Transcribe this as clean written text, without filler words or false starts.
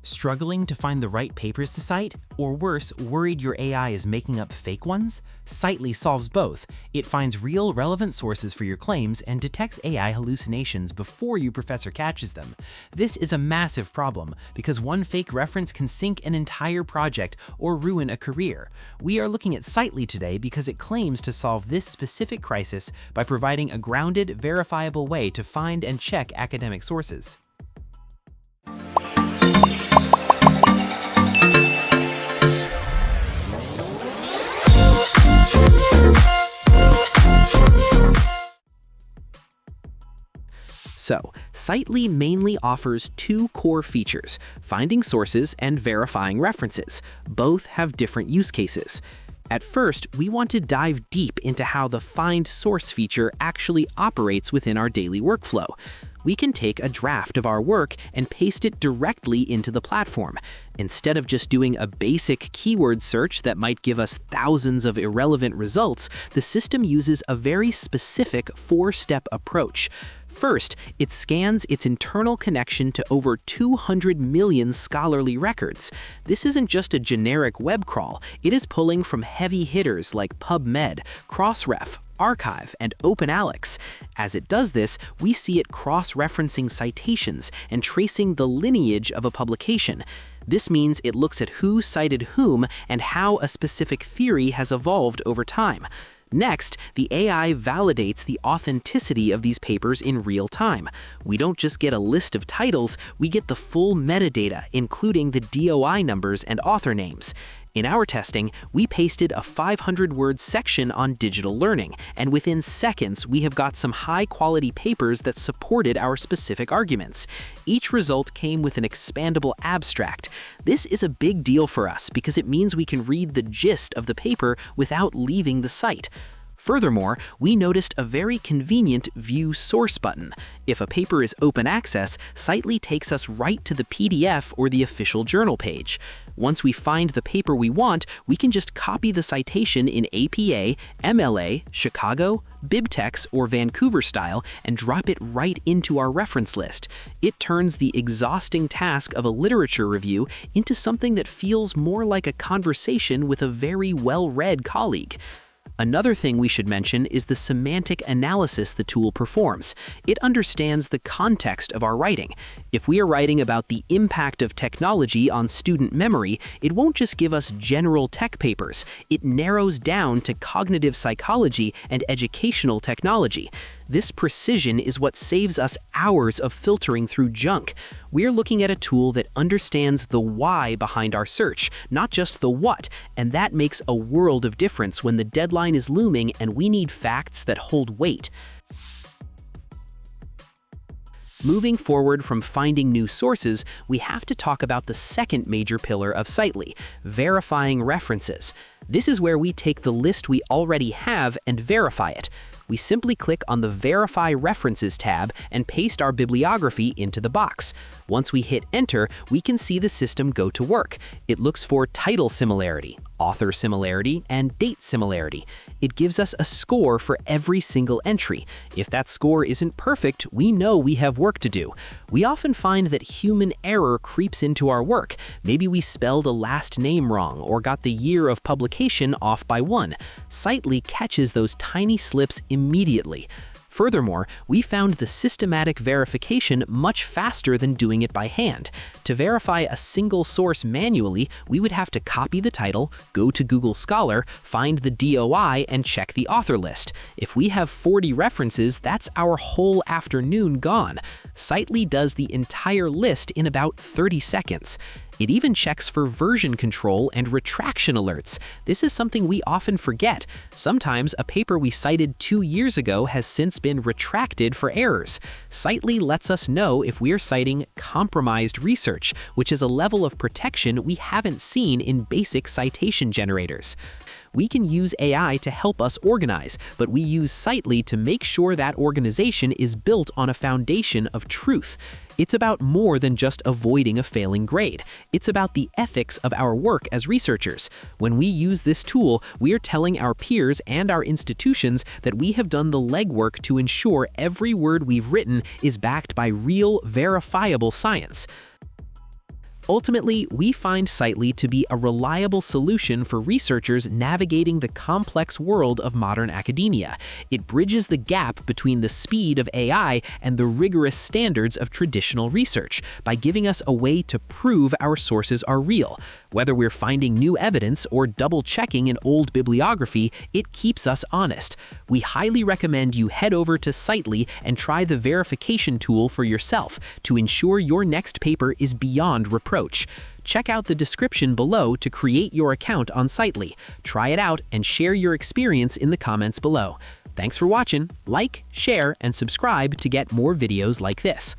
Struggling to find the right papers to cite? Or worse, worried your AI is making up fake ones? Citely solves both. It finds real, relevant sources for your claims and detects AI hallucinations before your professor catches them. This is a massive problem because one fake reference can sink an entire project or ruin a career. We are looking at Citely today because it claims to solve this specific crisis by providing a grounded, verifiable way to find and check academic sources. So, Citely mainly offers two core features, finding sources and verifying references. Both have different use cases. At first, we want to dive deep into how the Find Source feature actually operates within our daily workflow. We can take a draft of our work and paste it directly into the platform. Instead of just doing a basic keyword search that might give us thousands of irrelevant results, the system uses a very specific four-step approach. First, it scans its internal connection to over 200 million scholarly records. This isn't just a generic web crawl, it is pulling from heavy hitters like PubMed, Crossref, Archive, and OpenAlex. As it does this, we see it cross-referencing citations and tracing the lineage of a publication. This means it looks at who cited whom and how a specific theory has evolved over time. Next, the AI validates the authenticity of these papers in real time. We don't just get a list of titles, we get the full metadata, including the DOI numbers and author names. In our testing, we pasted a 500-word section on digital learning, and within seconds, we have got some high-quality papers that supported our specific arguments. Each result came with an expandable abstract. This is a big deal for us because it means we can read the gist of the paper without leaving the site. Furthermore, we noticed a very convenient View Source button. If a paper is open access, Citely takes us right to the PDF or the official journal page. Once we find the paper we want, we can just copy the citation in APA, MLA, Chicago, BibTeX, or Vancouver style and drop it right into our reference list. It turns the exhausting task of a literature review into something that feels more like a conversation with a very well-read colleague. Another thing we should mention is the semantic analysis the tool performs. It understands the context of our writing. If we are writing about the impact of technology on student memory, it won't just give us general tech papers. It narrows down to cognitive psychology and educational technology. This precision is what saves us hours of filtering through junk. We're looking at a tool that understands the why behind our search, not just the what, and that makes a world of difference when the deadline is looming and we need facts that hold weight. Moving forward from finding new sources, we have to talk about the second major pillar of Citely, verifying references. This is where we take the list we already have and verify it. We simply click on the Verify References tab and paste our bibliography into the box. Once we hit Enter, we can see the system go to work. It looks for title similarity, author similarity, and date similarity. It gives us a score for every single entry. If that score isn't perfect, we know we have work to do. We often find that human error creeps into our work. Maybe we spelled a last name wrong or got the year of publication off by one. Citely catches those tiny slips immediately. Furthermore, we found the systematic verification much faster than doing it by hand. To verify a single source manually, we would have to copy the title, go to Google Scholar, find the DOI, and check the author list. If we have 40 references, that's our whole afternoon gone. Citely does the entire list in about 30 seconds. It even checks for version control and retraction alerts. This is something we often forget. Sometimes a paper we cited 2 years ago has since been retracted for errors. Citely lets us know if we are citing compromised research, which is a level of protection we haven't seen in basic citation generators. We can use AI to help us organize, but we use Citely to make sure that organization is built on a foundation of truth. It's about more than just avoiding a failing grade. It's about the ethics of our work as researchers. When we use this tool, we are telling our peers and our institutions that we have done the legwork to ensure every word we've written is backed by real, verifiable science. Ultimately, we find Citely to be a reliable solution for researchers navigating the complex world of modern academia. It bridges the gap between the speed of AI and the rigorous standards of traditional research by giving us a way to prove our sources are real. Whether we're finding new evidence or double-checking an old bibliography, it keeps us honest. We highly recommend you head over to Citely and try the verification tool for yourself to ensure your next paper is beyond reproach. Check out the description below to create your account on Citely. Try it out and share your experience in the comments below. Thanks for watching. Like, share, and subscribe to get more videos like this.